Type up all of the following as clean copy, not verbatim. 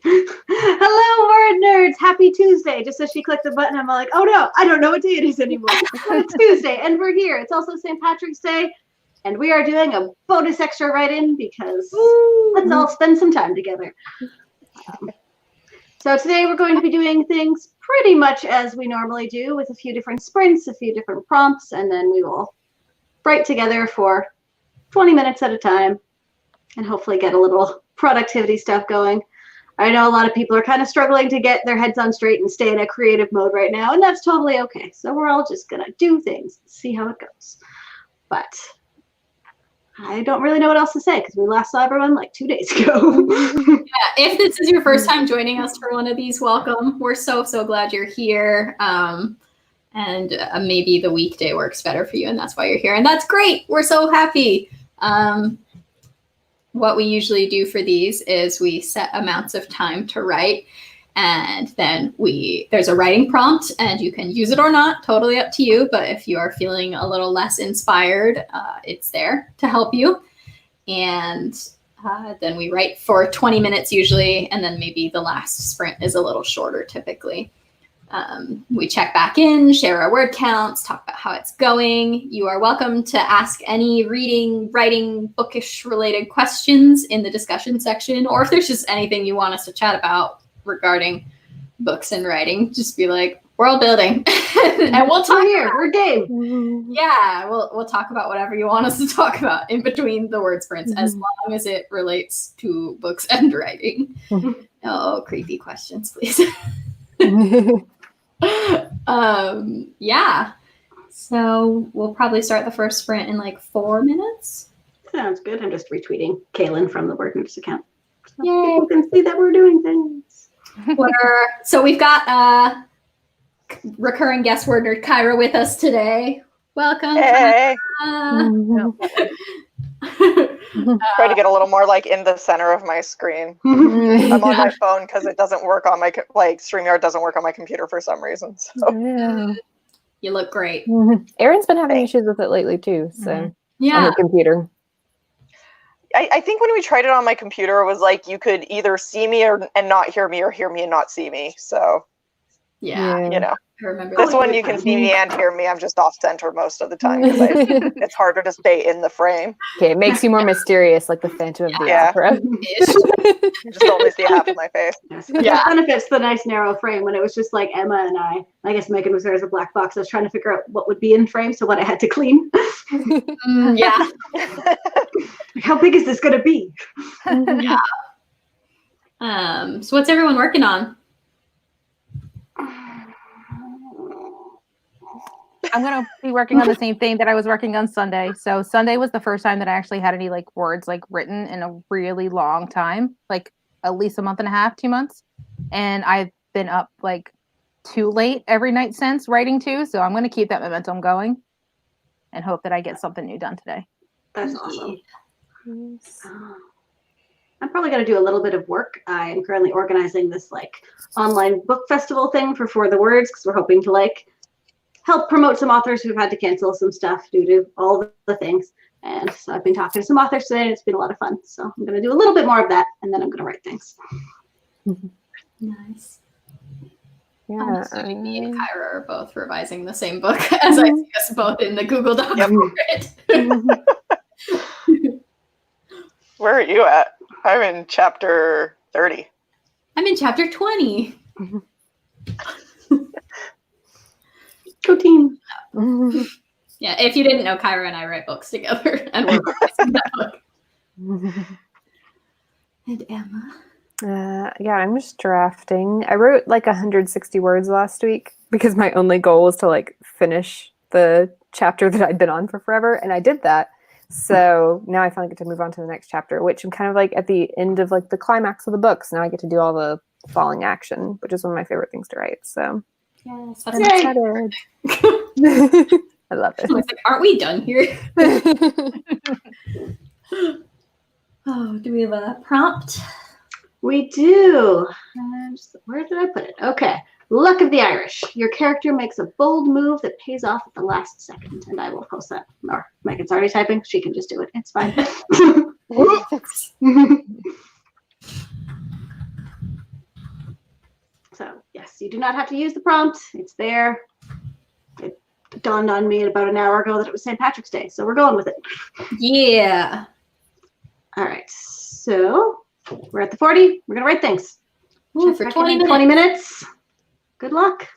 Hello, word nerds. Happy Tuesday. Just as she clicked the button, I'm like, oh no, I don't know what day it is anymore. It's Tuesday, and we're here. It's also St. Patrick's Day, and we are doing a bonus extra write-in because let's all spend some time together. So today we're going to be doing things pretty much as we normally do, with a few different sprints, a few different prompts, and then we will write together for 20 minutes at a time and hopefully get a little productivity stuff going. I know a lot of people are kind of struggling to get their heads on straight and stay in a creative mode right now, and that's totally okay. So we're all just gonna do things, see how it goes. But I don't really know what else to say because we last saw everyone like 2 days ago. Yeah, if this is your first time joining us for one of these, welcome. We're so glad you're here. And maybe the weekday works better for you and that's why you're here. And that's great. We're so happy. What we usually do for these is we set amounts of time to write, and then there's a writing prompt, and you can use it or not, totally up to you. But if you are feeling a little less inspired, it's there to help you. And then we write for 20 minutes usually, and then maybe the last sprint is a little shorter typically. We check back in, share our word counts, talk about how it's going. You are welcome to ask any reading, writing, bookish related questions in the discussion section, or if there's just anything you want us to chat about regarding books and writing, just be like, world building. And we'll talk here. We're game. Yeah, we'll talk about whatever you want us to talk about in between the word sprints, as long as it relates to books and writing. No creepy questions, please. Yeah. So we'll probably start the first sprint in like 4 minutes. Sounds good. I'm just retweeting Kaylin from the WordNerds account. So people can see that we're doing things. So we've got recurring guest word nerd Kyra with us today. Welcome. Hey. Try to get a little more like in the center of my screen. I'm on my phone because it doesn't work on my StreamYard doesn't work on my computer for some reason. So. Yeah. You look great. Erin's been having issues with it lately too. So on her computer. I think when we tried it on my computer, it was like you could either see me and not hear me, or hear me and not see me. So yeah. You know. I remember this one you can see me and hear me. I'm just off center most of the time because it's harder to stay in the frame. Okay, it makes you more mysterious, like the Phantom of the Opera. You just only see half of my face. Yes, that benefits the nice narrow frame. When it was just like Emma and I guess Megan was there as a black box. I was trying to figure out what would be in frame, so what I had to clean. Yeah. Like, how big is this going to be? Yeah. So what's everyone working on? I'm going to be working on the same thing that I was working on Sunday. So Sunday was the first time that I actually had any like words like written in a really long time, like at least a month and a half, 2 months. And I've been up like too late every night since writing too. So I'm going to keep that momentum going and hope that I get something new done today. That's awesome. I'm probably going to do a little bit of work. I am currently organizing this like online book festival thing for the words, because we're hoping to like help promote some authors who've had to cancel some stuff due to all the things. And so I've been talking to some authors today, and it's been a lot of fun. So I'm going to do a little bit more of that, and then I'm going to write things. Nice. Yeah. So me and Kyra are both revising the same book as I see us both in the Google Doc for it. Where are you at? I'm in chapter 30. I'm in chapter 20. Go team. Yeah, if you didn't know, Kyra and I write books together, and we're revising that book. And Emma? Yeah, I'm just drafting. I wrote like 160 words last week because my only goal was to like finish the chapter that I'd been on for forever, and I did that. So now I finally get to move on to the next chapter, which I'm kind of like at the end of like the climax of the book. So now I get to do all the falling action, which is one of my favorite things to write. So yes, I'm excited. I love it. I was like, aren't we done here? Oh, do we have a prompt? We do. Where did I put it? Okay. Luck of the Irish. Your character makes a bold move that pays off at the last second. And I will post that. Or Megan's already typing. She can just do it. It's fine. Yes, you do not have to use the prompt. It's there. It dawned on me about an hour ago that it was St. Patrick's Day, so we're going with it. Yeah. All right, so we're at the 40. We're gonna write things. Ooh, Check for back 20 in minutes. 20 minutes. Good luck.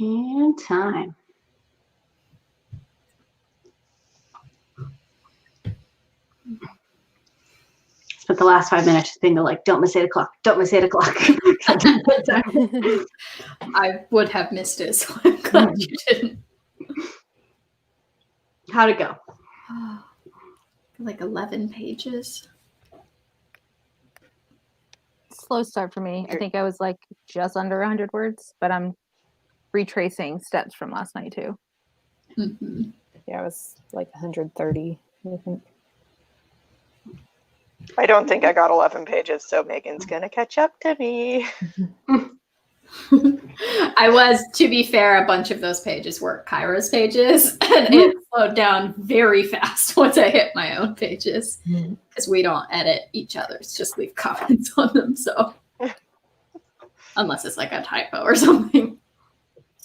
And time. Spent the last 5 minutes just being like, don't miss 8 o'clock. Don't miss 8 o'clock. I would have missed it, so I'm glad you didn't. How'd it go? Like 11 pages. Slow start for me. I think I was like just under 100 words, but I'm retracing steps from last night too. Mm-hmm. Yeah, it was like 130, I think. I don't think I got 11 pages, so Megan's gonna catch up to me. I was, to be fair, a bunch of those pages were Kyra's pages, and it slowed down very fast once I hit my own pages, because we don't edit each other's, just leave comments on them, so unless it's like a typo or something.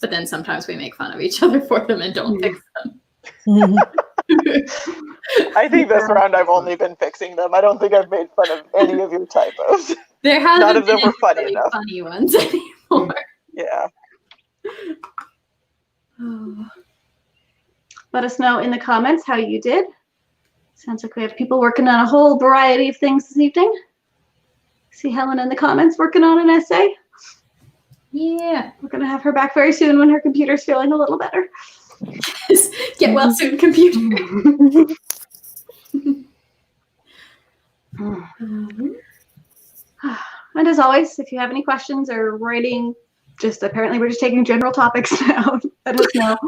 But then sometimes we make fun of each other for them and don't fix them. I think this round I've only been fixing them. I don't think I've made fun of any of your typos. There haven't None of them been were funny really enough. funny ones anymore. Yeah. Let us know in the comments how you did. Sounds like we have people working on a whole variety of things this evening. See Helen in the comments working on an essay. Yeah. We're going to have her back very soon when her computer's feeling a little better. Get well soon, computer. And as always, if you have any questions or writing, apparently we're just taking general topics now. Let us know.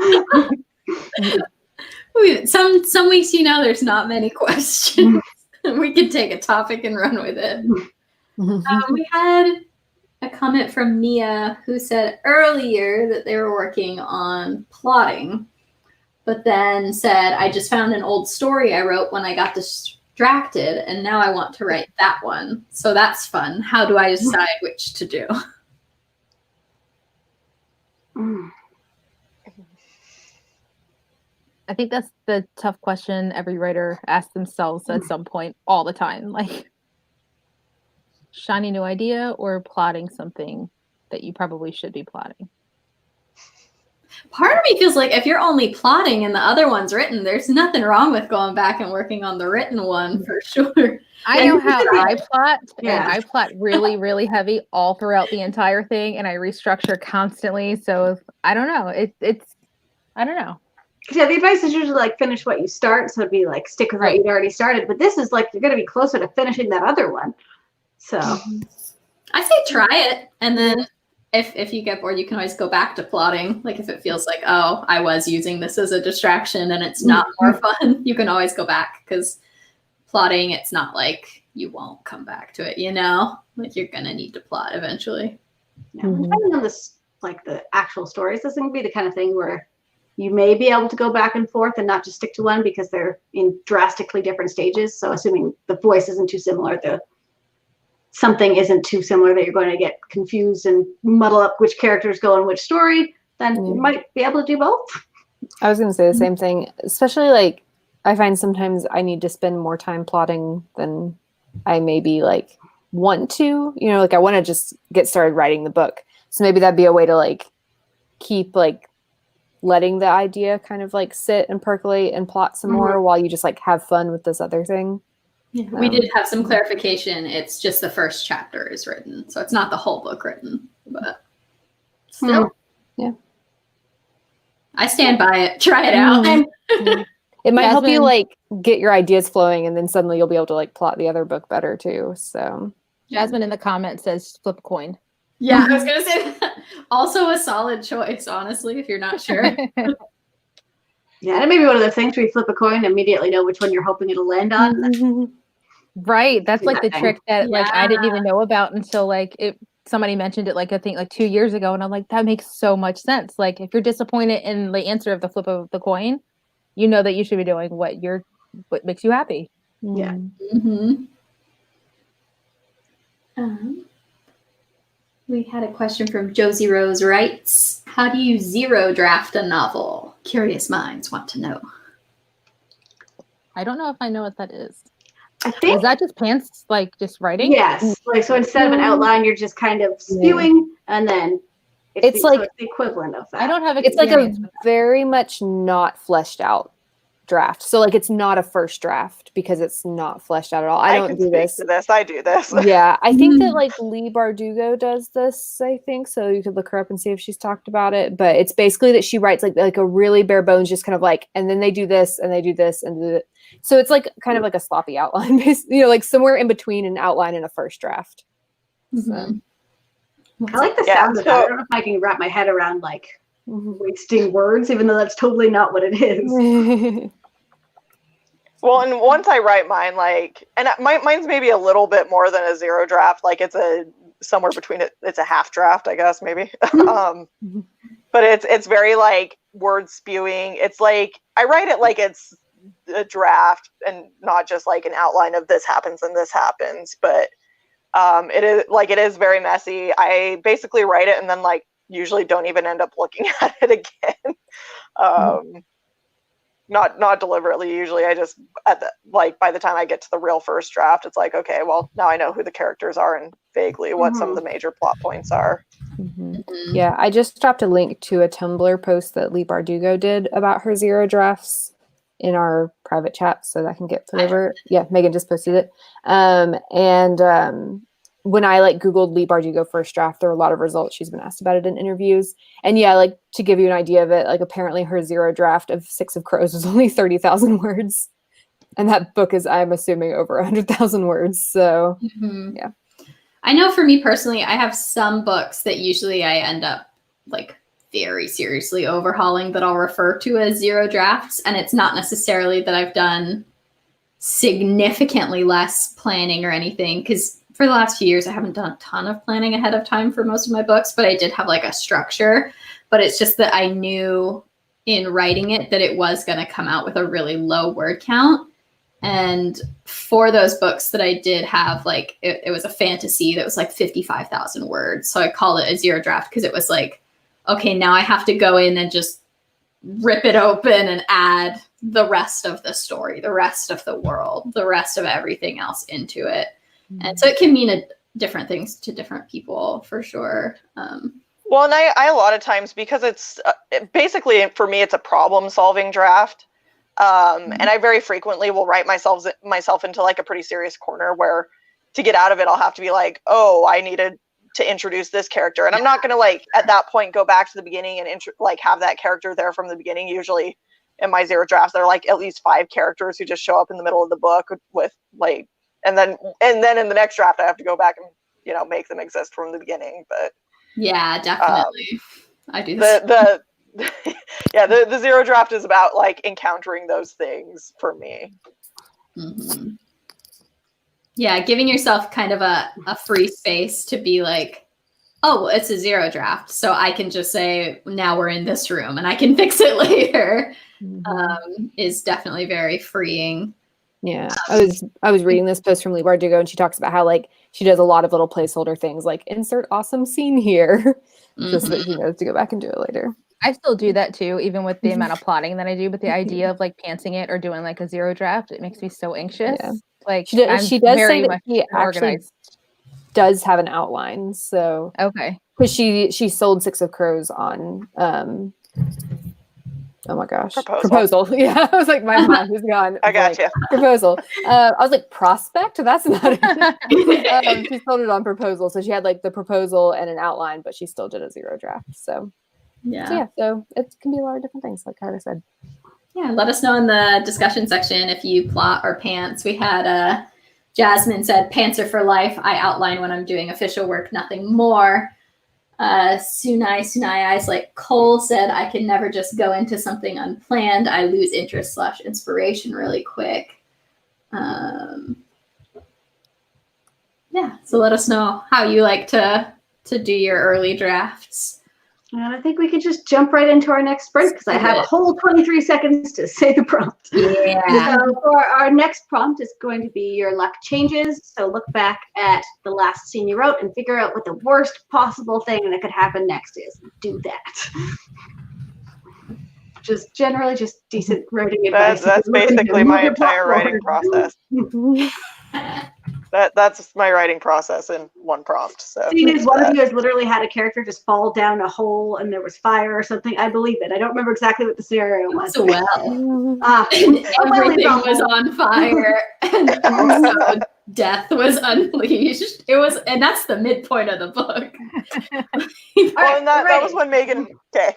Some weeks, there's not many questions. We could take a topic and run with it. We had a comment from Mia who said earlier that they were working on plotting, but then said, I just found an old story I wrote when I got distracted, and now I want to write that one. So that's fun. How do I decide which to do? I think that's the tough question every writer asks themselves at some point all the time. Like, shiny new idea or plotting something that you probably should be plotting? Part of me feels like if you're only plotting and the other one's written, there's nothing wrong with going back and working on the written one for sure. I know how I plot, Yeah. and I plot really, really heavy all throughout the entire thing, and I restructure constantly. So I don't know. It's I don't know. Yeah, the advice is usually like finish what you start, so it'd be like stick with what you'd already started. But this is like you're going to be closer to finishing that other one. So I say try it, and then if you get bored, you can always go back to plotting. Like if it feels like, oh, I was using this as a distraction and it's not more fun, you can always go back, because plotting, it's not like you won't come back to it, like you're gonna need to plot eventually. Yeah, depending on this, like the actual stories, this can be the kind of thing where you may be able to go back and forth and not just stick to one because they're in drastically different stages. So assuming the voice isn't too similar, something isn't too similar that you're going to get confused and muddle up which characters go in which story, then you might be able to do both. I was going to say the same thing, especially like I find sometimes I need to spend more time plotting than I maybe like want to, like I want to just get started writing the book. So maybe that'd be a way to like keep like letting the idea kind of like sit and percolate and plot some more while you just like have fun with this other thing. Yeah, we did have some clarification. It's just the first chapter is written, so it's not the whole book written, but still. Yeah. I stand by it. Try it out. It might help you Jasmine. like get your ideas flowing, and then suddenly you'll be able to like plot the other book better too. So Jasmine in the comments says flip a coin. Yeah, I was gonna say that. Also a solid choice, honestly, if you're not sure. Yeah, and it may be one of those things where you flip a coin and immediately know which one you're hoping it'll land on. Right. That's like the Nothing. trick that like I didn't Yeah. even know about until like somebody mentioned it like I think like 2 years ago, and I'm like, that makes so much sense. Like if you're disappointed in the answer of the flip of the coin, you know that you should be doing what makes you happy. Yeah. We had a question from Josie Rose writes, how do you zero draft a novel? Curious minds want to know. I don't know if I know what that is. I think Is that just pants like just writing? yes. Like so instead of an outline, you're just kind of spewing, and then It's like the equivalent of that. I don't have it's like a experience with very much not fleshed out draft. So like it's not a first draft because it's not fleshed out at all. I don't can do speak this. to this. I do this. Yeah, I think that like Lee Bardugo does this, I think. So you could look her up and see if she's talked about it. But it's basically that she writes like a really bare bones, just kind of like, and then they do this and they do this and do it. So it's like kind of like a sloppy outline, you know, like somewhere in between an outline and a first draft. So. I like the sound of that. I don't know if I can wrap my head around like wasting words, even though that's totally not what it is. Well, and once I write mine, like, and mine's maybe a little bit more than a zero draft. Like it's somewhere between it's a half draft, I guess, maybe. But it's very like word spewing. It's like I write it like it's a draft and not just like an outline of this happens and this happens. But it is very messy. I basically write it and then like usually don't even end up looking at it again. Not deliberately. Usually I just by the time I get to the real first draft, it's like, okay, well now I know who the characters are and vaguely what some of the major plot points are. Yeah, I just dropped a link to a Tumblr post that Lee Bardugo did about her zero drafts in our private chat, so that can get put over. Yeah, Megan just posted it. When I like Googled Lee Bardugo first draft, there were a lot of results. She's been asked about it in interviews. And yeah, like to give you an idea of it, like apparently her zero draft of Six of Crows was only 30,000 words. And that book is, I'm assuming, over 100,000 words. So yeah. I know for me personally, I have some books that usually I end up like very seriously overhauling that I'll refer to as zero drafts. And it's not necessarily that I've done significantly less planning or anything, because for the last few years, I haven't done a ton of planning ahead of time for most of my books, but I did have like a structure. But it's just that I knew in writing it that it was going to come out with a really low word count. And for those books that I did have, like it was a fantasy that was like 55,000 words. So I call it a zero draft because it was like, okay, now I have to go in and just rip it open and add the rest of the story, the rest of the world, the rest of everything else into it. And so it can mean different things to different people for sure. Well, and I a lot of times, because it's basically for me, it's a problem solving draft. And I very frequently will write myself into like a pretty serious corner where to get out of it, I'll have to be like, oh, I needed to introduce this character. And I'm not going to like at that point go back to the beginning and like have that character there from the beginning. Usually in my zero drafts, there are like at least 5 characters who just show up in the middle of the book with like, and then in the next draft, I have to go back and, you know, make them exist from the beginning. But yeah, definitely. I do this. The zero draft is about like encountering those things for me. Mm-hmm. Yeah, giving yourself kind of a free space to be like, oh, well, it's a zero draft, so I can just say, now we're in this room and I can fix it later, is definitely very freeing. Yeah, I was reading this post from Lee Bardugo, and she talks about how like she does a lot of little placeholder things, like insert awesome scene here, just so that she knows to go back and do it later. I still do that too, even with the amount of plotting that I do. But the idea of like pantsing it or doing like a zero draft, it makes me so anxious. Yeah. Like she does say that he actually does have an outline. So okay, because she sold Six of Crows on oh my gosh, proposal. Yeah, I was like, my mind is gone. I got you. Proposal. I was like, prospect? That's not it. She sold it on proposal, so she had like the proposal and an outline, but she still did a zero draft. So so it can be a lot of different things, like Carter said. Yeah, let us know in the discussion section if you plot or pants. We had Jasmine said, pants are for life. I outline when I'm doing official work, nothing more. Sunai Eyes, like Cole said, I can never just go into something unplanned. I lose interest / inspiration really quick. Yeah, so let us know how you like to do your early drafts. And I think we could just jump right into our next sprint because I have a whole 23 seconds to say the prompt. Yeah. So for our next prompt is going to be your luck changes. So look back at the last scene you wrote and figure out what the worst possible thing that could happen next is. Do that. Just generally just decent writing advice. That's basically my entire writing process. That's my writing process in one prompt. So Seeing as one of you has literally had a character just fall down a hole and there was fire or something, I believe it. I don't remember exactly what the scenario was. So well. Ah, And a well is everything a was hole. on fire, and also death was unleashed. It was, and that's the midpoint of the book. Well, and that was when Megan. Okay.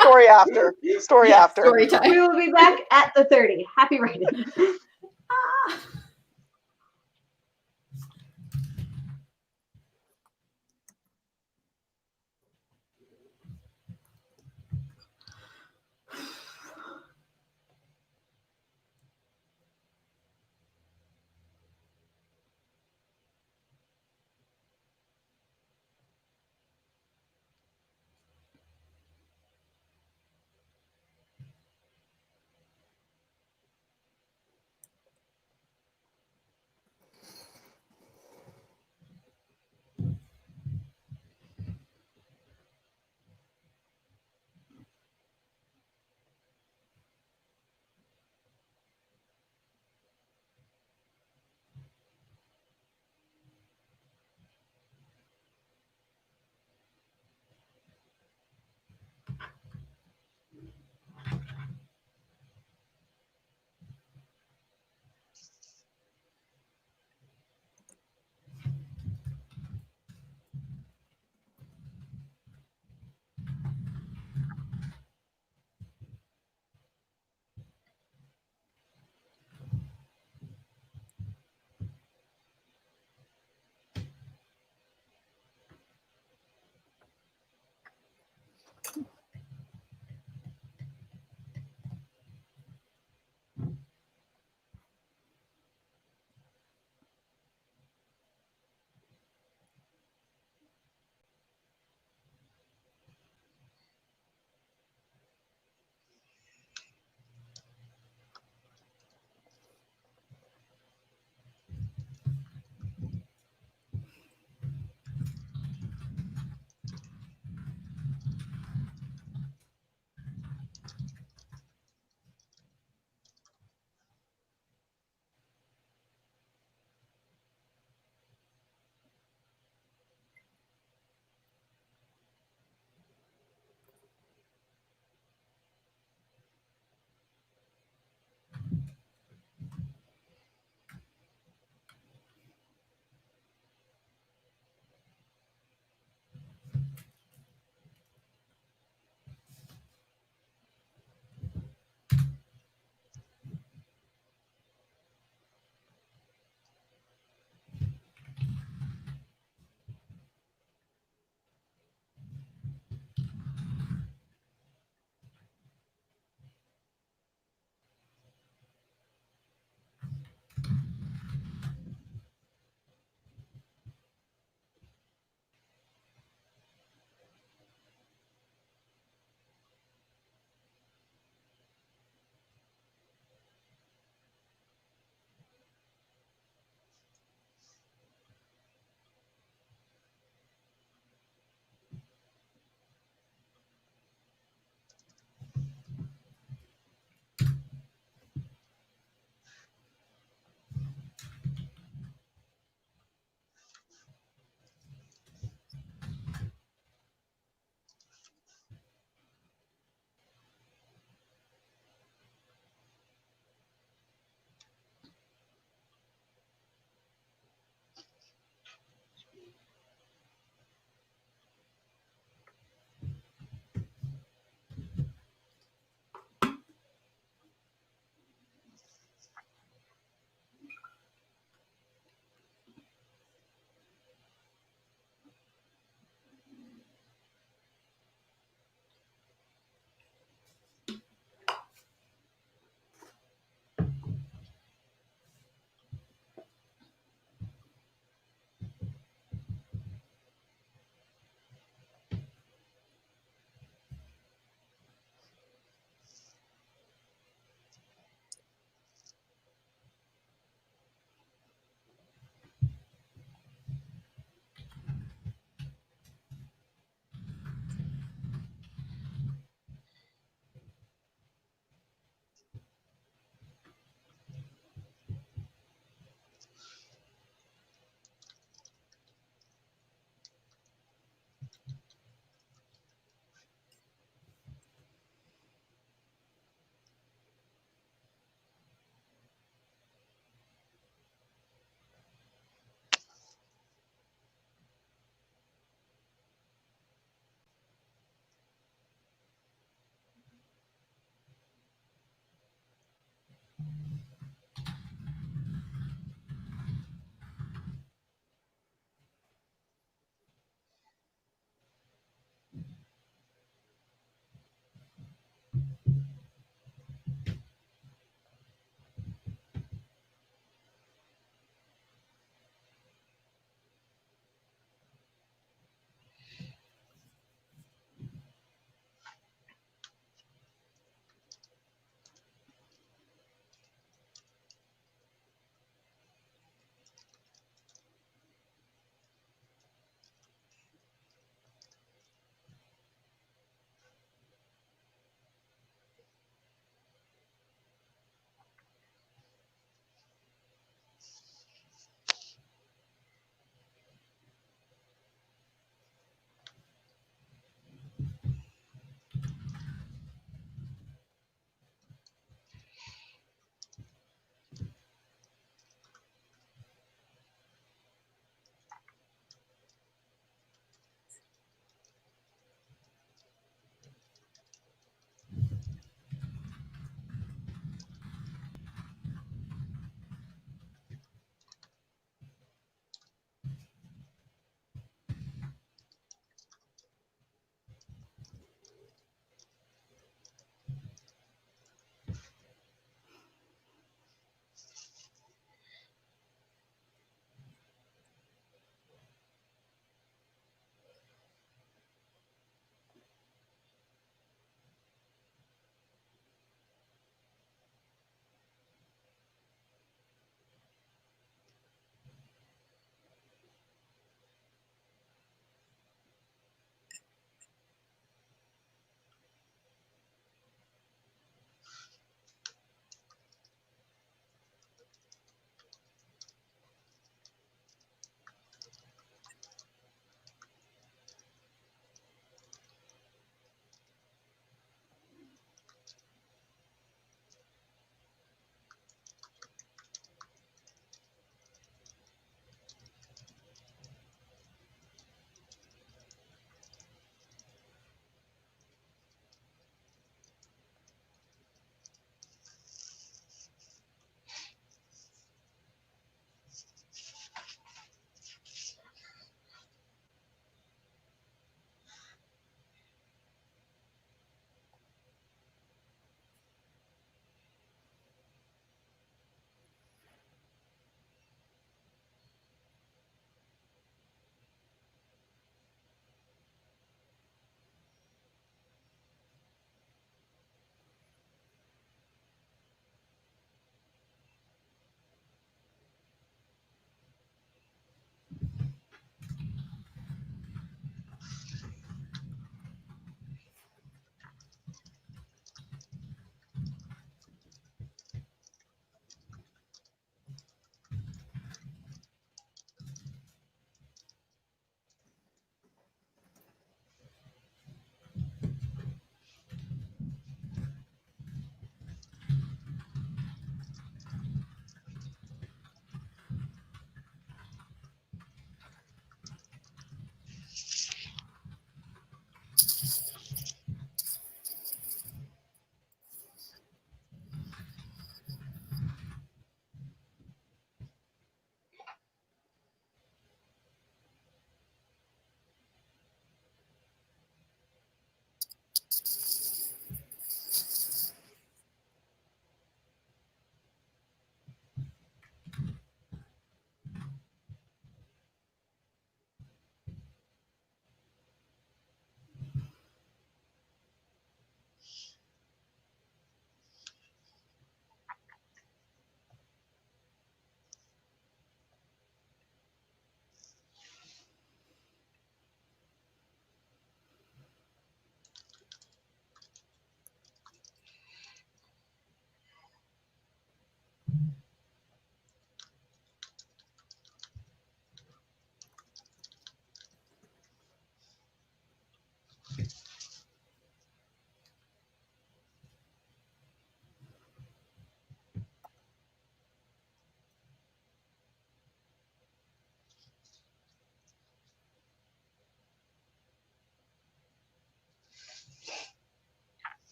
Story after. Story Yeah, after. story time. We will be back at the 30. Happy writing. Ah.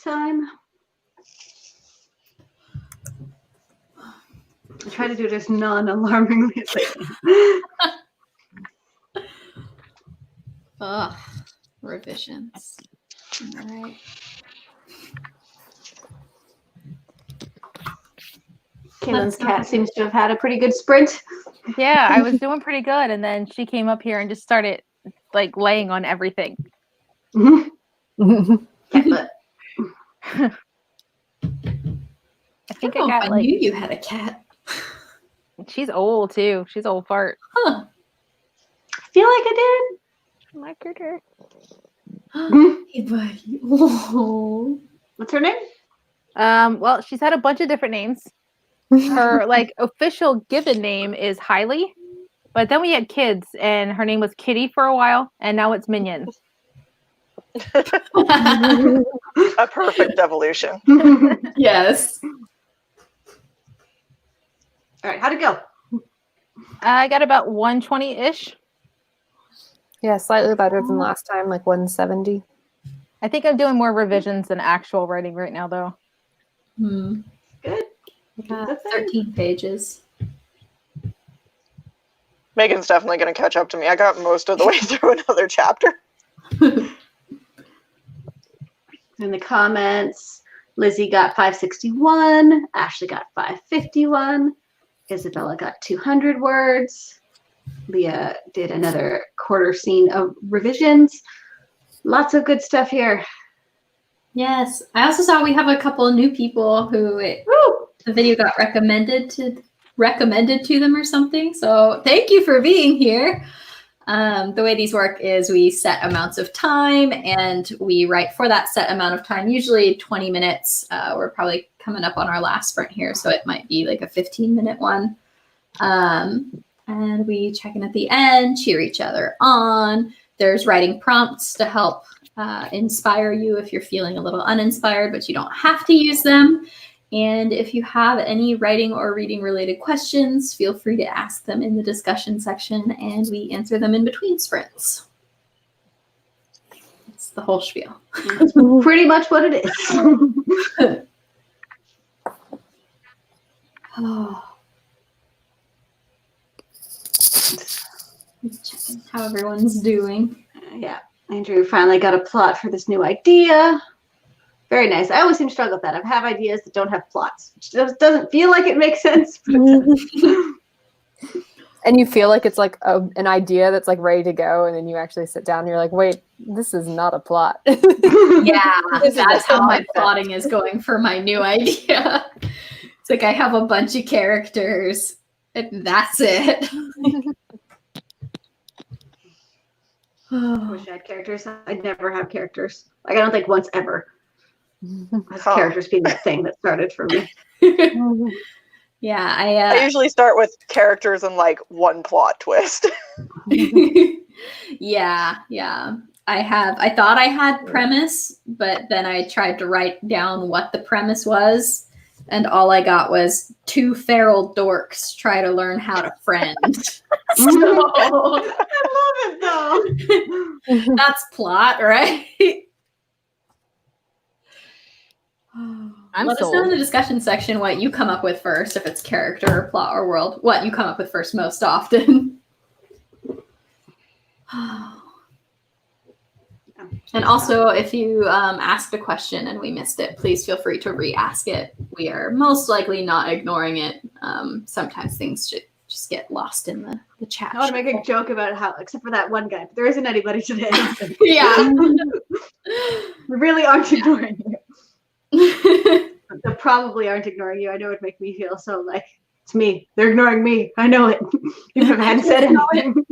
time. I try to do it as non-alarmingly as I can. Ugh, revisions. All right. Caitlin's cat seems to have had a pretty good sprint. Yeah, I was doing pretty good, and then she came up here and just started like laying on everything. Cat butt. I think I I got like knew you had a cat. she's old too. She's old fart. Huh. I feel like I My critter. Hey, buddy. Oh. did. What's her name? Well, she's had a bunch of different names. Her like official given name is Hailey, but then we had kids, and her name was Kitty for a while, and now it's Minion. A perfect evolution. Yes. All right, how'd it go? I got about 120-ish. Yeah, slightly better than last time, like 170. I think I'm doing more revisions than actual writing right now, though. Good. Got 13 pages. Megan's definitely going to catch up to me. I got most of the way through another chapter. In the comments, Lizzie got 561, Ashley got 551, Isabella got 200 words, Leah did another quarter scene of revisions. Lots of good stuff here. Yes. I also saw we have a couple of new people who Woo! the video got recommended to them or something. So thank you for being here. The way these work is we set amounts of time and we write for that set amount of time, usually 20 minutes. We're probably coming up on our last sprint here, so it might be like a 15-minute one. And we check in at the end, cheer each other on. There's writing prompts to help inspire you if you're feeling a little uninspired, but you don't have to use them. And if you have any writing or reading related questions, feel free to ask them in the discussion section and we answer them in between sprints. It's the whole spiel. That's pretty much what it is. Oh. Checking how everyone's doing. Yeah, Andrew finally got a plot for this new idea. Very nice. I always seem to struggle with that. I have ideas that don't have plots. Which doesn't feel like it makes sense. But it does. And you feel like it's like an idea that's like ready to go, and then you actually sit down and you're like, wait, this is not a plot. Yeah, This is that's how my concept. plotting is going for my new idea. It's like I have a bunch of characters and that's it. I wish I had characters. I'd never have characters. Like I don't think once ever. Huh. Characters being that thing that started for me. Yeah, I usually start with characters and like one plot twist. yeah. I thought I had premise, but then I tried to write down what the premise was, and all I got was 2 feral dorks try to learn how to friend. So I love it though. that's plot, right? I'm Let us know in sold. the discussion section what you come up with first, if it's character, or plot, or world. What you come up with first most often. And also, if you asked a question and we missed it, please feel free to re-ask it. We are most likely not ignoring it. Sometimes things just get lost in the chat. I want to make a joke about how, except for that one guy, but there isn't anybody today. Yeah. We really aren't ignoring you. They probably aren't ignoring you. I know it make me feel so like it's me. They're ignoring me. I know it. Even if I hadn't said anything.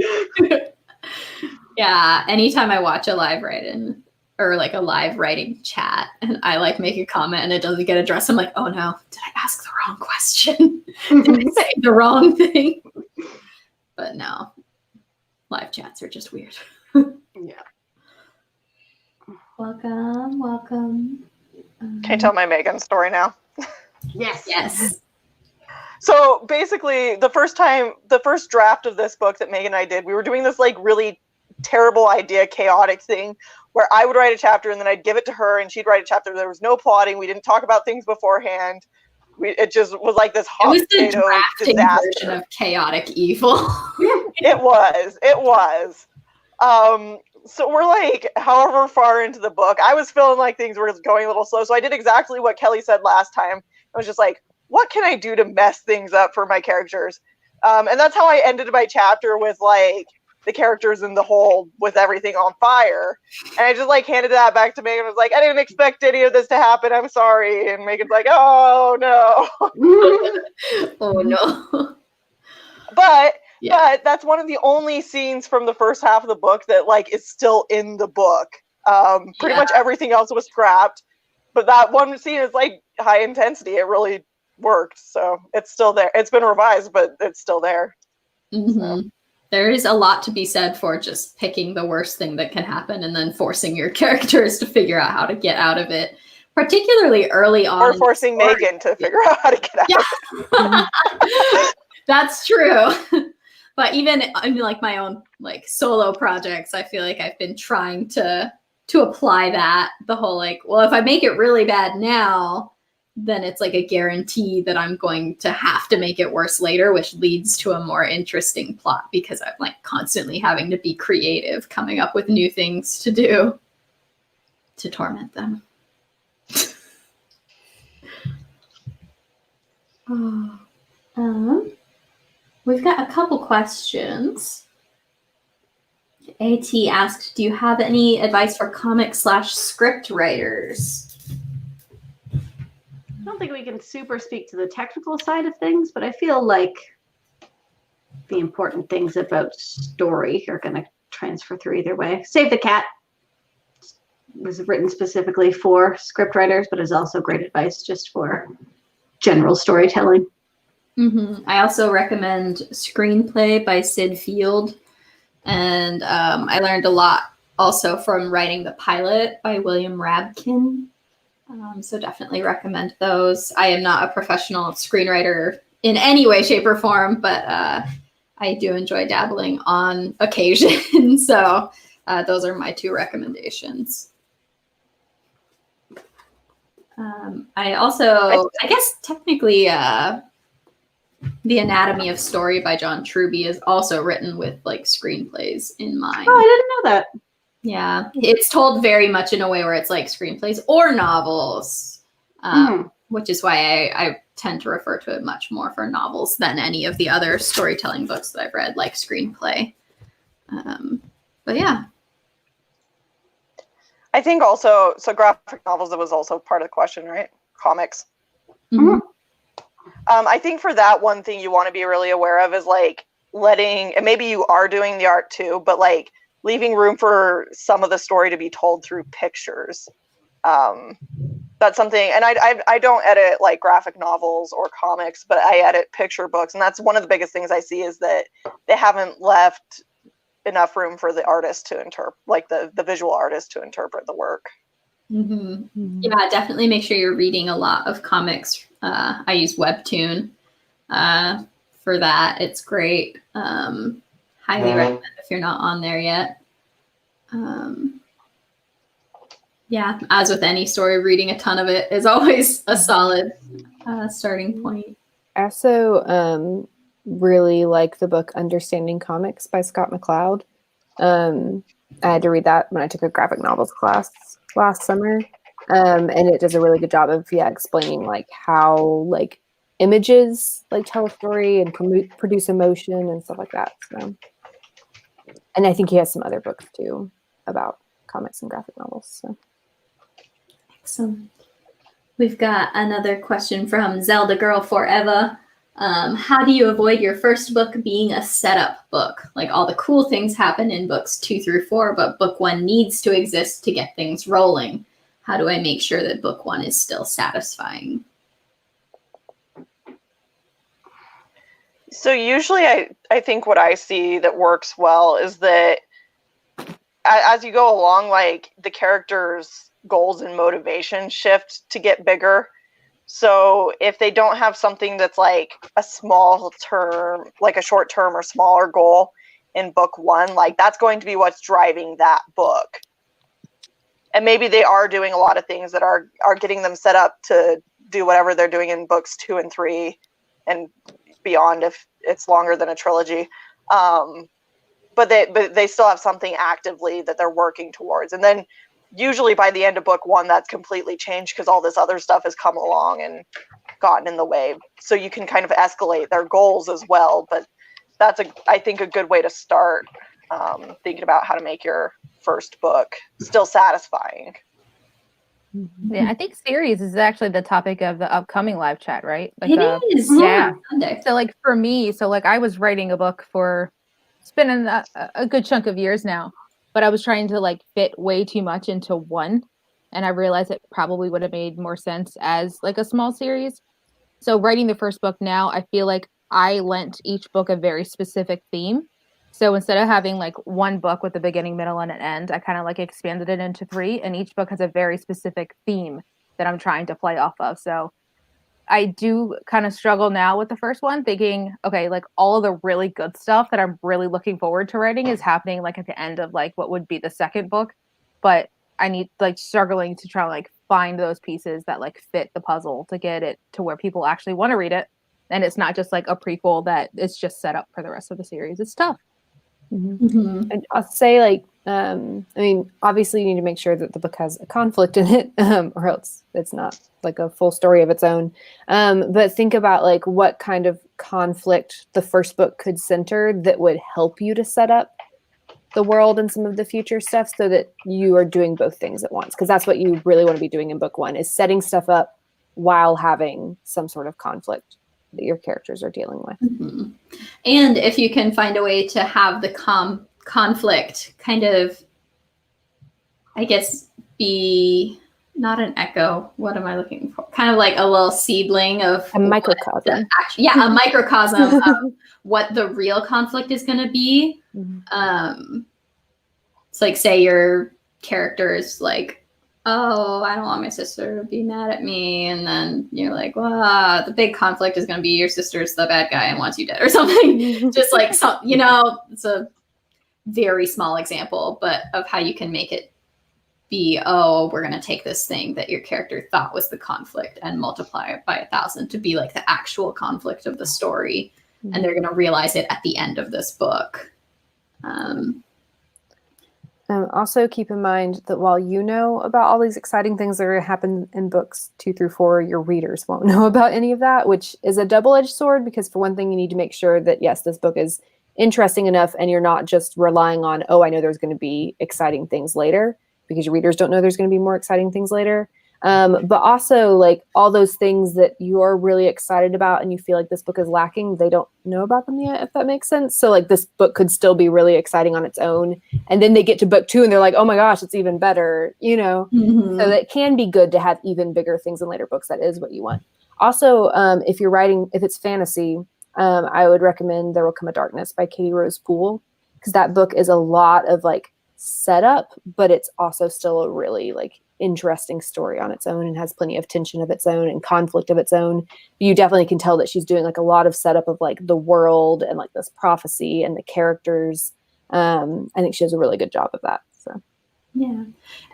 Yeah. Anytime I watch a live write-in or like a live writing chat and I like make a comment and it doesn't get addressed, I'm like, oh no, did I ask the wrong question? Did I say the wrong thing? But no, live chats are just weird. Yeah. Welcome. Can you tell my Megan story now? Yes. Yes. So basically, the first draft of this book that Megan and I did, we were doing this like really terrible idea, chaotic thing where I would write a chapter and then I'd give it to her and she'd write a chapter. There was no plotting. We didn't talk about things beforehand. It just was like this It hot was the potato drafting disaster. version of chaotic evil. It was. So we're like however far into the book. I was feeling like things were just going a little slow. So I did exactly what Kelly said last time. I was just like, what can I do to mess things up for my characters? And that's how I ended my chapter with like the characters in the hole with everything on fire. And I just like handed that back to Megan and was like, I didn't expect any of this to happen. I'm sorry. And Megan's like, oh no. Oh no. But Yeah. but that's one of the only scenes from the first half of the book that like is still in the book. Pretty much everything else was scrapped, but that one scene is like high intensity. It really worked, so it's still there. It's been revised, but it's still there. Mm-hmm. There is a lot to be said for just picking the worst thing that can happen and then forcing your characters to figure out how to get out of it, particularly early on. Or forcing Megan to figure out how to get out. Yeah. That's true. But even in like my own like solo projects, I feel like I've been trying to apply that, the whole like, well, if I make it really bad now, then it's like a guarantee that I'm going to have to make it worse later, which leads to a more interesting plot because I'm like constantly having to be creative, coming up with new things to do to torment them. We've got a couple questions. AT asked, do you have any advice for comic/script writers? I don't think we can super speak to the technical side of things, but I feel like the important things about story are going to transfer through either way. Save the Cat was written specifically for script writers, but is also great advice just for general storytelling. Mm-hmm. I also recommend Screenplay by Sid Field. And I learned a lot also from writing the pilot by William Rabkin. So definitely recommend those. I am not a professional screenwriter in any way, shape, or form, but I do enjoy dabbling on occasion. So those are my two recommendations. I also, I guess technically, The Anatomy of Story by John Truby is also written with like screenplays in mind. Oh, I didn't know that. Yeah, it's told very much in a way where it's like screenplays or novels, which is why I tend to refer to it much more for novels than any of the other storytelling books that I've read, like Screenplay. But yeah. I think also, so graphic novels, that was also part of the question, right? Comics. Mm-hmm. I think for that, one thing you want to be really aware of is like letting, and maybe you are doing the art too, but like leaving room for some of the story to be told through pictures. That's something, and I don't edit like graphic novels or comics, but I edit picture books, and that's one of the biggest things I see is that they haven't left enough room for the artist to interpret, like the visual artist to interpret the work. Mm-hmm. Mm-hmm. Yeah, definitely make sure you're reading a lot of comics. I use Webtoon for that. It's great. Highly recommend if you're not on there yet. Yeah, as with any story, reading a ton of it is always a solid starting point. I also really like the book Understanding Comics by Scott McCloud. I had to read that when I took a graphic novels class last summer. And it does a really good job of explaining like how like images like tell a story and produce emotion and stuff like that. So, and I think he has some other books too about comics and graphic novels. So. Excellent. We've got another question from Zelda Girl Forever. How do you avoid your first book being a setup book? Like all the cool things happen in books 2 through 4, but book 1 needs to exist to get things rolling. How do I make sure that book 1 is still satisfying? So usually I think what I see that works well is that as you go along, like the characters' goals and motivation shift to get bigger. So if they don't have something that's like a small term, like a short term or smaller goal in book 1, like that's going to be what's driving that book. and maybe they are doing a lot of things that are getting them set up to do whatever they're doing in books 2 and 3 and beyond if it's longer than a trilogy. But they still have something actively that they're working towards. And then usually by the end of book 1, that's completely changed because all this other stuff has come along and gotten in the way. So you can kind of escalate their goals as well. But that's, I think, a good way to start thinking about how to make your first book still satisfying. Yeah, I think series is actually the topic of the upcoming live chat, right? Like, It is. yeah. Sunday. So like for me, so like I was writing a book for it's been a good chunk of years now, but I was trying to like fit way too much into one, and I realized it probably would have made more sense as like a small series. So writing the first book now, I feel like I lent each book a very specific theme. So instead of having like one book with a beginning, middle, and an end, I kind of like expanded it into 3, and each book has a very specific theme that I'm trying to play off of. So I do kind of struggle now with the first one, thinking, okay, like all of the really good stuff that I'm really looking forward to writing is happening like at the end of like what would be the second book. But I need like struggling to try to like find those pieces that like fit the puzzle to get it to where people actually want to read it. And it's not just like a prequel that is just set up for the rest of the series. It's tough. And I'll say, like, I mean, obviously you need to make sure that the book has a conflict in it, or else it's not like a full story of its own. But think about like what kind of conflict the first book could center that would help you to set up the world and some of the future stuff so that you are doing both things at once. Because that's what you really want to be doing in book 1, is setting stuff up while having some sort of conflict that your characters are dealing with. And if you can find a way to have the conflict kind of, I guess, be not an echo. What am I looking for? Kind of like a little seedling of A microcosm. a microcosm of what the real conflict is going to be. It's like, say your character is like, oh, I don't want my sister to be mad at me. And then you're like, well, the big conflict is going to be your sister's the bad guy and wants you dead or something. Just like, some, it's a very small example, but of how you can make it be, oh, we're going to take this thing that your character thought was the conflict and multiply it by 1,000 to be like the actual conflict of the story. And they're going to realize it at the end of this book. Also keep in mind that while you know about all these exciting things that are going to happen in books 2 through 4, your readers won't know about any of that, which is a double-edged sword, because for one thing, you need to make sure that, yes, this book is interesting enough and you're not just relying on, oh, I know there's going to be exciting things later, because your readers don't know there's going to be more exciting things later. But also, like, all those things that you're really excited about and you feel like this book is lacking, they don't know about them yet, if that makes sense. So, like, this book could still be really exciting on its own. And then they get to book 2 and they're like, oh my gosh, it's even better, So it can be good to have even bigger things in later books. That is what you want. Also, if you're writing, if it's fantasy, I would recommend There Will Come a Darkness by Katie Rose Poole, because that book is a lot of, like, setup, but it's also still a really, like, interesting story on its own and has plenty of tension of its own and conflict of its own. You definitely can tell that she's doing like a lot of setup of like the world and like this prophecy and the characters. I think she does a really good job of that. So yeah.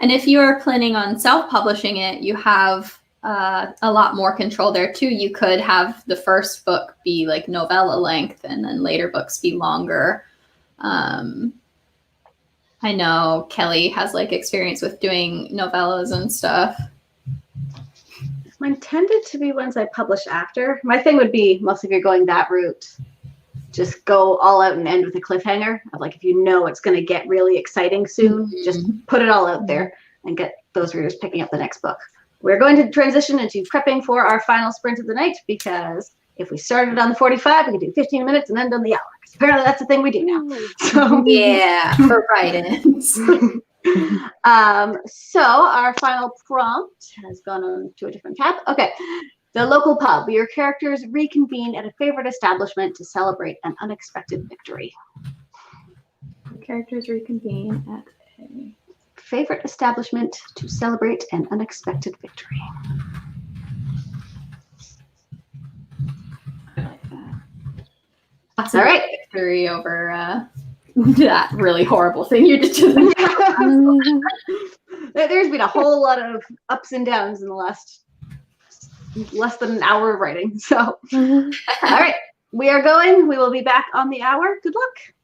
And if you are planning on self-publishing it, you have a lot more control there too. You could have the first book be like novella length and then later books be longer. I know Kelly has like experience with doing novellas and stuff. Mine tended to be ones I publish after. My thing would be, mostly if you're going that route, just go all out and end with a cliffhanger of like, if you know it's going to get really exciting soon, just put it all out there and get those readers picking up the next book. We're going to transition into prepping for our final sprint of the night, because if we started on the 45, we could do 15 minutes and end on the hour. Apparently that's the thing we do now. So yeah, for write-ins. So our final prompt has gone on to a different tab. Okay. The local pub. Your characters reconvene at a favorite establishment to celebrate an unexpected victory. Characters reconvene at a favorite establishment to celebrate an unexpected victory. All right. Victory over that really horrible thing you did to them. There's been a whole lot of ups and downs in the less than an hour of writing. So, all right, we are going. We will be back on the hour. Good luck.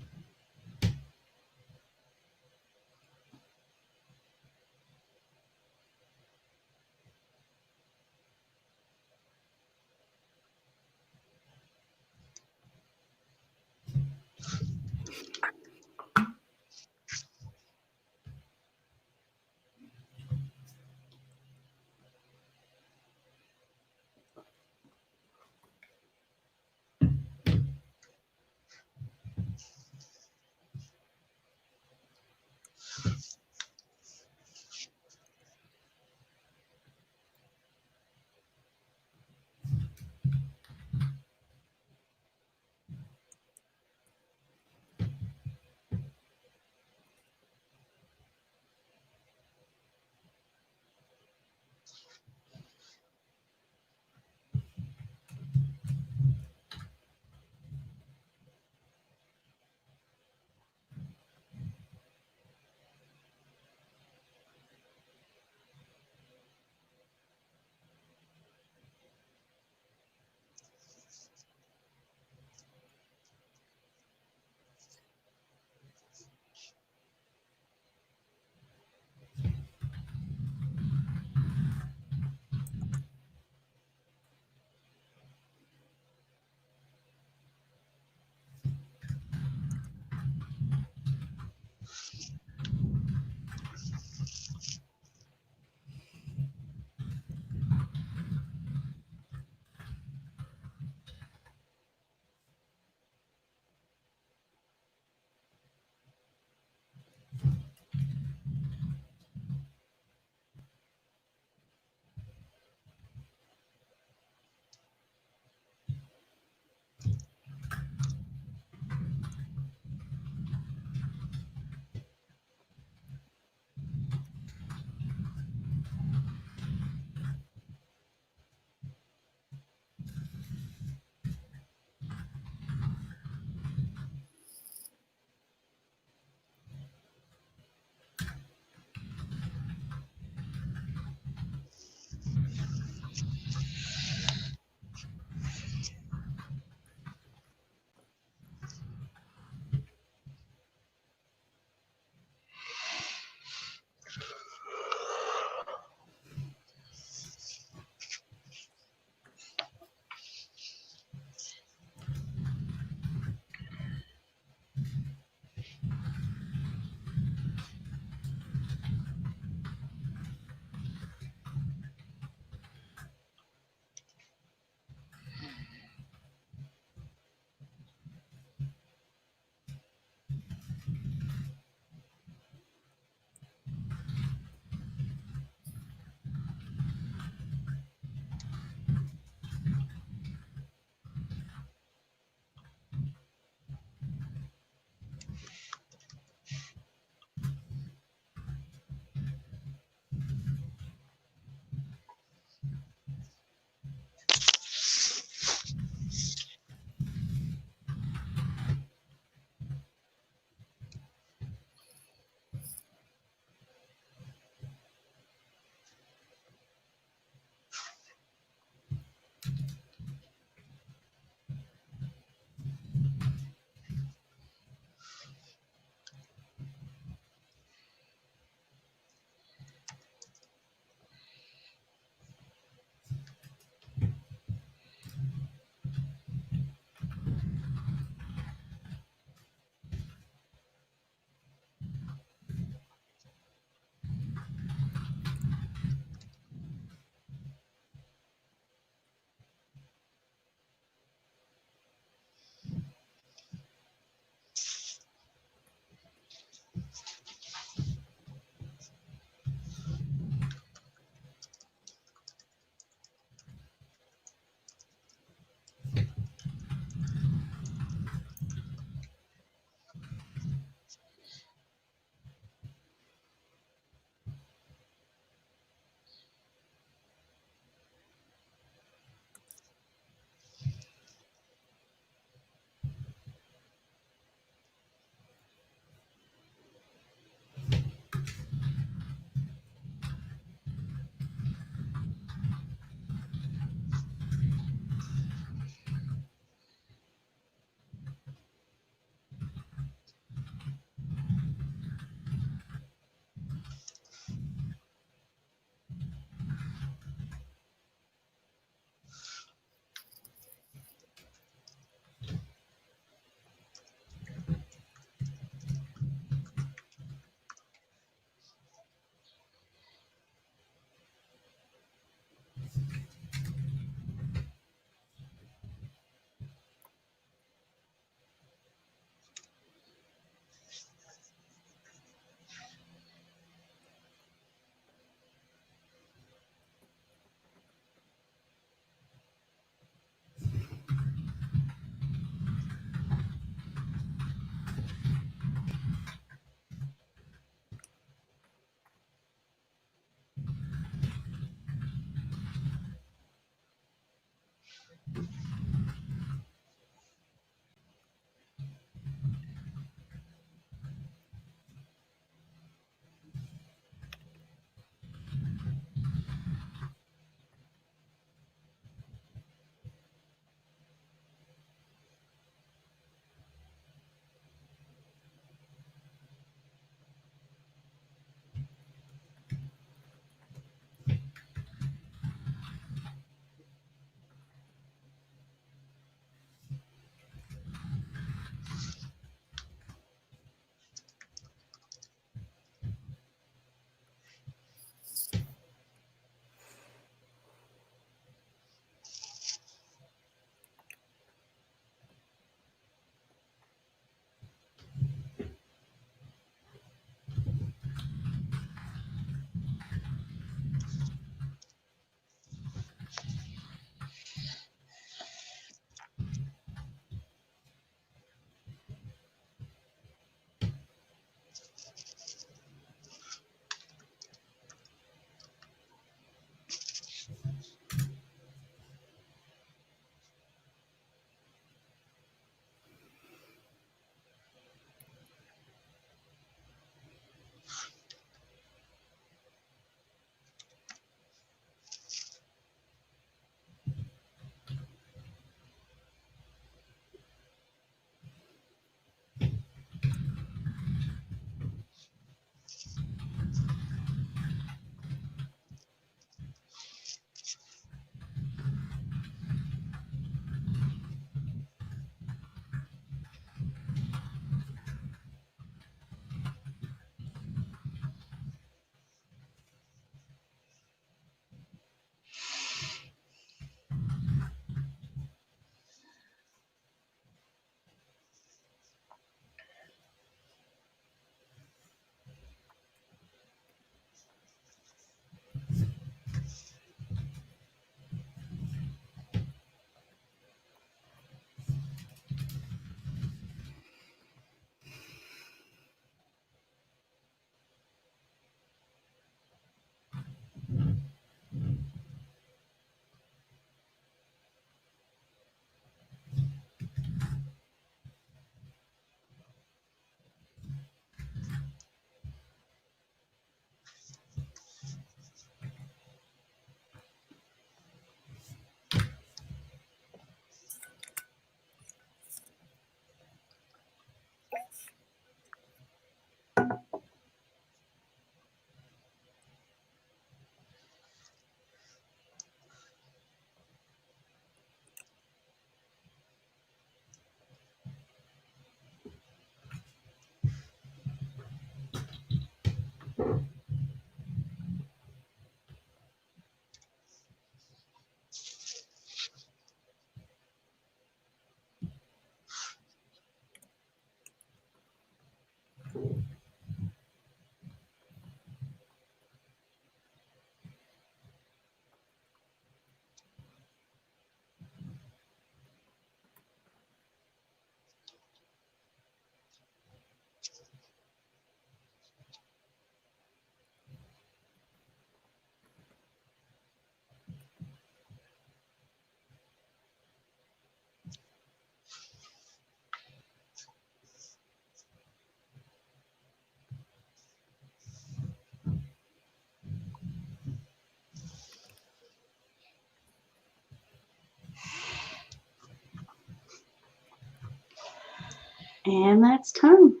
And that's time.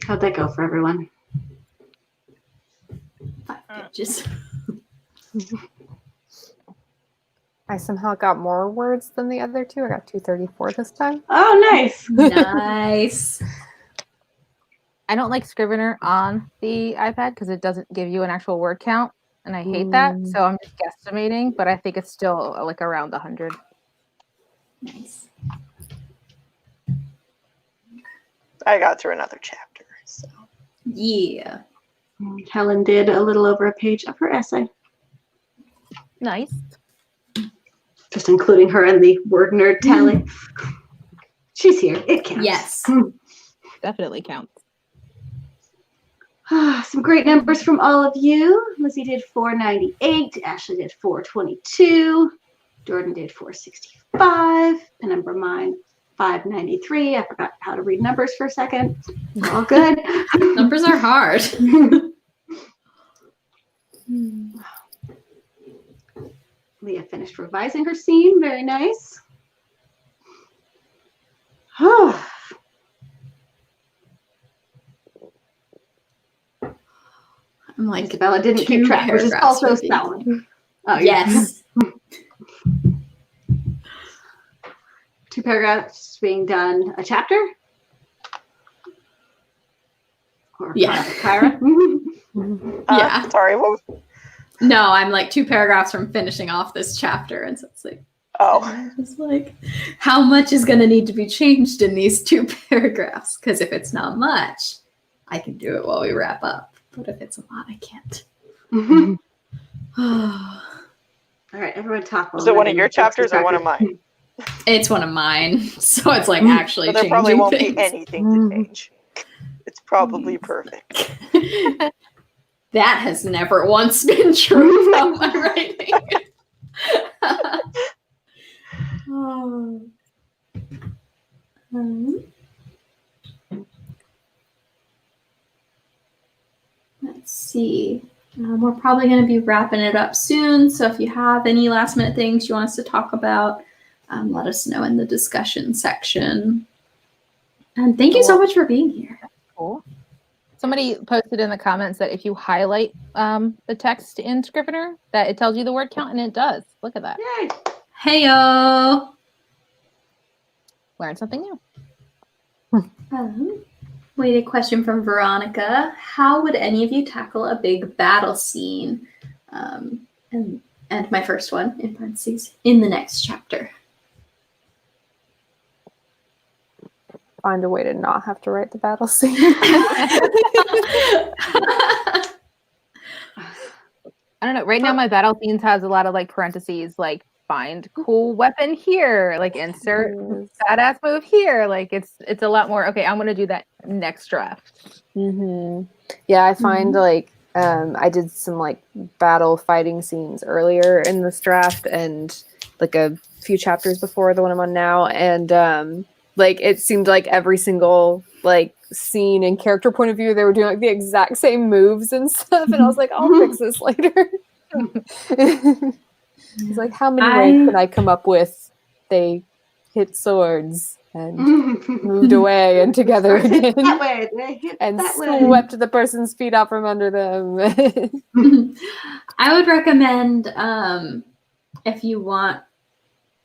How'd that go for everyone? 5 pages. I somehow got more words than the other two. I got 234 this time. Oh, nice. Nice. I don't like Scrivener on the iPad because it doesn't give you an actual word count, and I hate that. So I'm just guesstimating, but I think it's still like around 100. Nice. I got through another chapter. So. Yeah. Helen did a little over a page of her essay, Nice. just including her in the word nerd tally. She's here. It counts. Yes. Definitely counts. Some great numbers from all of you. Lizzie did 498. Ashley did 422. Jordan did 465. Penumbra mine 593. I forgot how to read numbers for a second. We're all good. Numbers are hard. Leah finished revising her scene. Very nice. I'm like, Isabella didn't keep 2 track, which is paragraphs also from being- spelling. Oh, yeah. yes. 2 paragraphs being done a chapter? Or Yeah. Kyra? Yeah. Sorry. What was, No, I'm like 2 paragraphs from finishing off this chapter. And so it's like, oh, it's like, how much is going to need to be changed in these 2 paragraphs? Because if it's not much, I can do it while we wrap up. But if it's a lot, I can't. All right, everyone talk. is it one of your chapters or one of mine? It's one of mine. So it's like actually So there changing probably won't things. be anything to change. It's probably perfect. That has never once been true about my writing. Let's see. We're probably going to be wrapping it up soon. So if you have any last minute things you want us to talk about, let us know in the discussion section. And thank you so much for being here. Cool. Somebody posted in the comments that if you highlight the text in Scrivener, that it tells you the word count, and it does. Look at that. Yay. Heyo! Learn something new. We had a question from Veronica. How would any of you tackle a big battle scene? And my first one, in parentheses, in the next chapter. Find a way to not have to write the battle scene. I don't know. Right now, my battle scenes has a lot of like parentheses, like find cool weapon here, like insert badass move here. Like it's a lot more. Okay, I'm gonna do that next draft. Yeah, I find like I did some like battle fighting scenes earlier in this draft and like a few chapters before the one I'm on now, and like it seemed like every single like scene and character point of view they were doing like the exact same moves and stuff, and I was like, I'll fix this later. It's like, how many ways can I come up with? They hit swords and moved away and together again. That way. They hit And that swept the person's feet out from under them. I would recommend if you want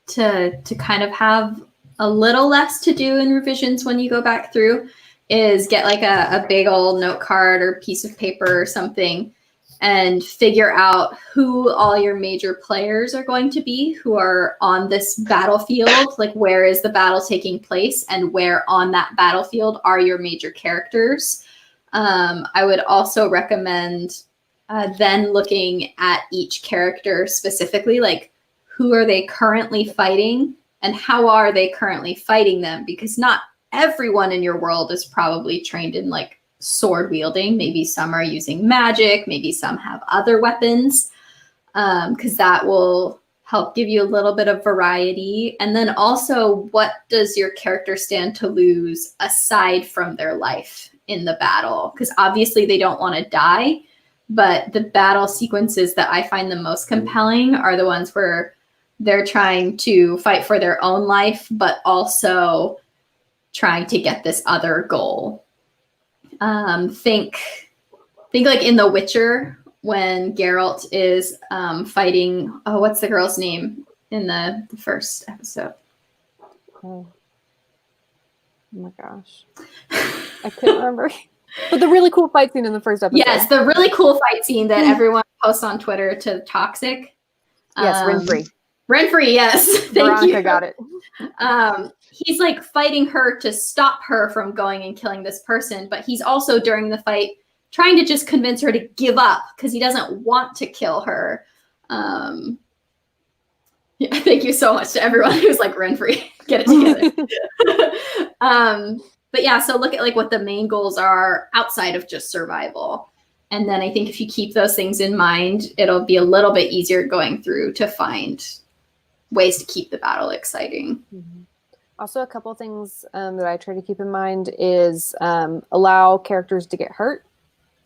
to kind of have a little less to do in revisions when you go back through, is get like a big old note card or piece of paper or something and figure out who all your major players are going to be who are on this battlefield. Like, where is the battle taking place and where on that battlefield are your major characters. I would also recommend then looking at each character specifically, like who are they currently fighting and how are they currently fighting them? Because not everyone in your world is probably trained in like sword wielding. Maybe some are using magic, maybe some have other weapons, because that will help give you a little bit of variety. And then also, what does your character stand to lose aside from their life in the battle? Because obviously they don't want to die, but the battle sequences that I find the most compelling are the ones where they're trying to fight for their own life, but also trying to get this other goal. Think like in The Witcher when Geralt is fighting. Oh, what's the girl's name in the first episode? Oh my gosh, I couldn't remember. But the really cool fight scene in the first episode. Yes, the really cool fight scene that everyone posts on Twitter to Toxic. Yes, Renfrey. Renfrey, yes. Thank Veronica you. got it. He's like fighting her to stop her from going and killing this person, but he's also during the fight trying to just convince her to give up because he doesn't want to kill her. Yeah, thank you so much to everyone who's like, Renfrey, get it together. But yeah, so look at like what the main goals are outside of just survival. And then I think if you keep those things in mind, it'll be a little bit easier going through to find ways to keep the battle exciting. Mm-hmm. Also, a couple of things that I try to keep in mind is allow characters to get hurt.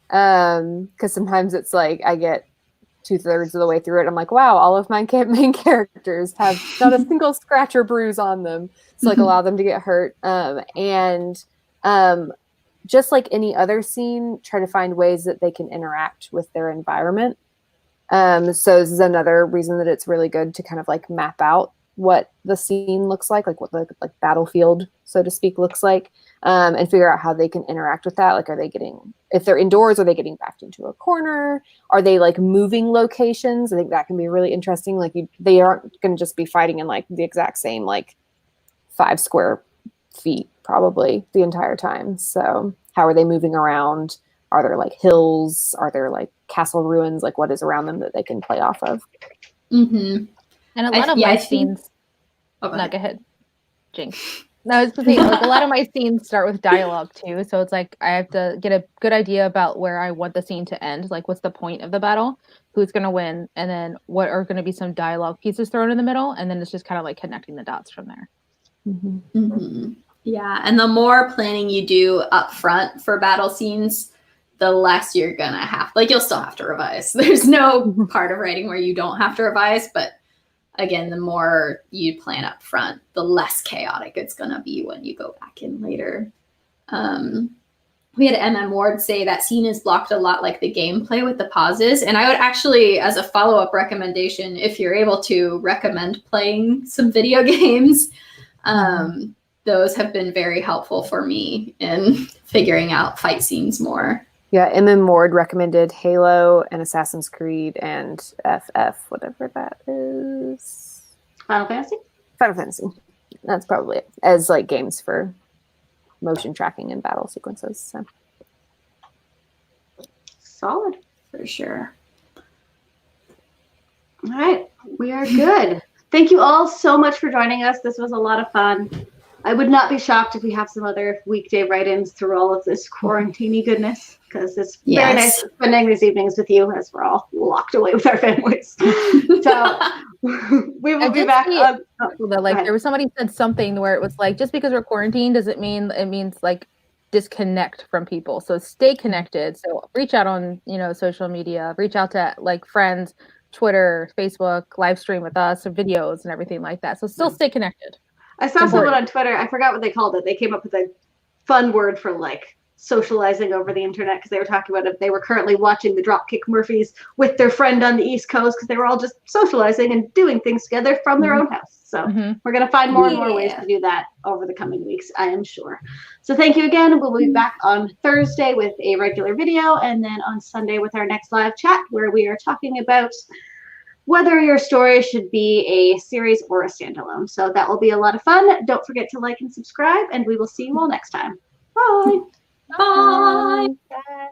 Because sometimes it's like I get 2/3 of the way through it. I'm like, wow, all of my main characters have not a single scratch or bruise on them. So like allow them to get hurt. And just like any other scene, try to find ways that they can interact with their environment. So this is another reason that it's really good to kind of like map out what the scene looks like what the like battlefield, so to speak, looks like, and figure out how they can interact with that. Like, are they getting, if they're indoors, are they getting backed into a corner? Are they like moving locations? I think that can be really interesting. Like they aren't going to just be fighting in like the exact same like 5 square feet probably the entire time. So how are they moving around? Are there like hills? Are there like castle ruins? Like what is around them that they can play off of? Mm-hmm. And a lot of my scenes. Oh, go ahead, Jinx. No, I was going to say, like, a lot of my scenes start with dialogue too. So it's like I have to get a good idea about where I want the scene to end. Like, what's the point of the battle? Who's going to win? And then what are going to be some dialogue pieces thrown in the middle? And then it's just kind of like connecting the dots from there. Mm-hmm. Mm-hmm. Yeah. And the more planning you do up front for battle scenes, the less you're going to have. Like, you'll still have to revise. There's no part of writing where you don't have to revise, but again, the more you plan up front, the less chaotic it's going to be when you go back in later. We had MM Ward say that scene is blocked a lot like the gameplay with the pauses. And I would actually, as a follow-up recommendation, if you're able to, recommend playing some video games. Those have been very helpful for me in figuring out fight scenes more. Yeah, MM Ward recommended Halo and Assassin's Creed and FF, whatever that is. Final Fantasy? Final Fantasy. That's probably it. As like games for motion tracking and battle sequences. So. Solid. For sure. All right, we are good. Thank you all so much for joining us. This was a lot of fun. I would not be shocked if we have some other weekday write-ins through all of this quarantine goodness, because it's very nice spending these evenings with you as we're all locked away with our families. So we will be back. There was somebody said something where it was like, just because we're quarantined doesn't mean it means like disconnect from people. So stay connected. So reach out on, social media, reach out to like friends, Twitter, Facebook, live stream with us, or videos and everything like that. So still stay connected. I saw someone on Twitter, I forgot what they called it. They came up with a fun word for like socializing over the internet, because they were talking about if they were currently watching the Dropkick Murphys with their friend on the East Coast, because they were all just socializing and doing things together from their own house. So we're going to find more and more ways to do that over the coming weeks, I am sure. So thank you again. We'll be back on Thursday with a regular video, and then on Sunday with our next live chat, where we are talking about whether your story should be a series or a standalone. So that will be a lot of fun. Don't forget to like and subscribe, and we will see you all next time. Bye. Bye. Bye.